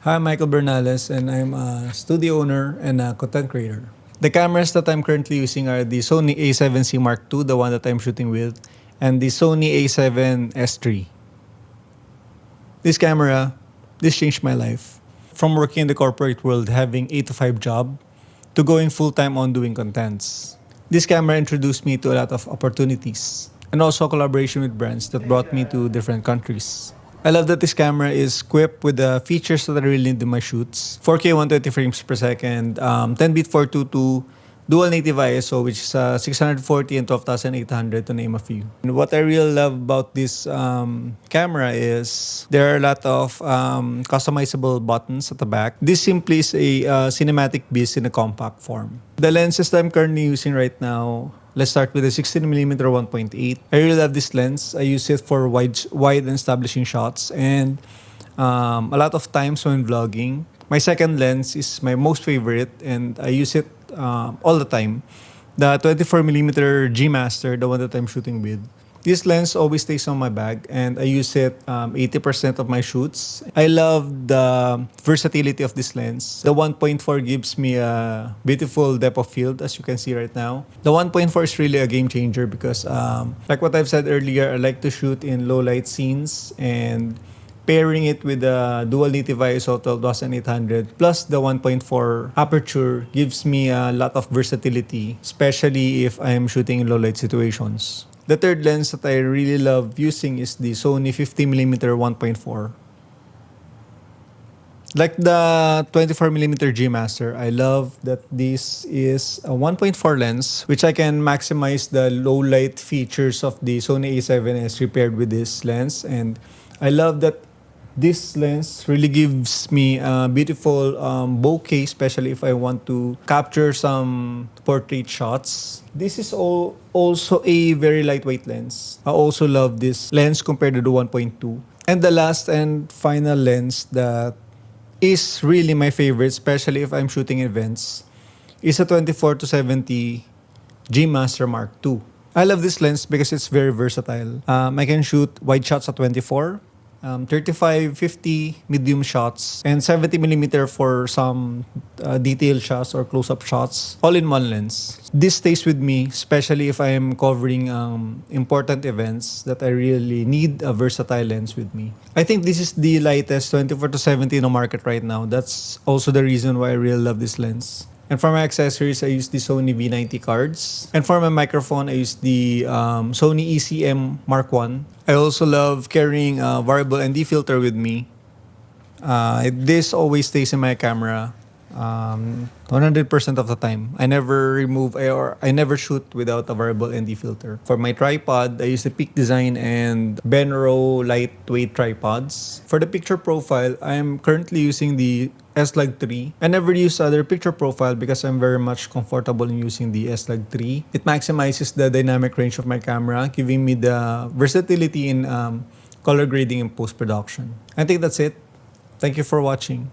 Hi, I'm Michael Bernales, and I'm a studio owner and a content creator. The cameras that I'm currently using are the Sony A7C Mark II, the one that I'm shooting with, and the Sony A7S III. This camera, this changed my life. From working in the corporate world, having 8 to 5 job, to going full-time on doing contents. This camera introduced me to a lot of opportunities, and also collaboration with brands that brought me to different countries. I love that this camera is equipped with the features that I really need in my shoots. 4K 120 frames per second, 10-bit 422, dual native ISO, which is 640 and 12,800 to name a few. And what I really love about this camera is there are a lot of customizable buttons at the back. This simply is a cinematic beast in a compact form. The lenses that I'm currently using right now, let's start with the 16mm 1.8. I really love this lens. I use it for wide and establishing shots, and a lot of times when vlogging. My second lens is my most favorite, and I use it all the time. The 24mm G Master, the one that I'm shooting with. This lens always stays on my bag, and I use it 80% of my shoots. I love the versatility of this lens. The 1.4 gives me a beautiful depth of field, as you can see right now. The 1.4 is really a game changer because, like what I've said earlier, I like to shoot in low light scenes, and pairing it with the dual native ISO 12,800 plus the 1.4 aperture gives me a lot of versatility, especially if I'm shooting in low light situations. The third lens that I really love using is the Sony 50mm 1.4. Like the 24mm G Master, I love that this is a 1.4 lens, which I can maximize the low light features of the Sony A7S paired with this lens. And I love that this lens really gives me a beautiful bokeh, especially if I want to capture some portrait shots. This is also a very lightweight lens. I also love this lens compared to the 1.2. And the last and final lens that is really my favorite, especially if I'm shooting events, is a 24-70 G Master Mark II. I love this lens because it's very versatile. I can shoot wide shots at 24, 35, 50 medium shots, and 70mm for some detail shots or close-up shots, all in one lens. This stays with me, especially if I am covering important events that I really need a versatile lens with me. I think this is the lightest 24-70 in the market right now. That's also the reason why I really love this lens. And for my accessories, I use the Sony V90 cards. And for my microphone, I use the Sony ECM Mark I. I also love carrying a variable ND filter with me. This always stays in my camera 100% of the time. I never shoot without a variable ND filter. For my tripod, I use the Peak Design and Benro lightweight tripods. For the picture profile, I'm currently using the S-Log3. I never use other picture profile because I'm very much comfortable in using the S-Log3. It maximizes the dynamic range of my camera, giving me the versatility in color grading and post-production. I think that's it. Thank you for watching.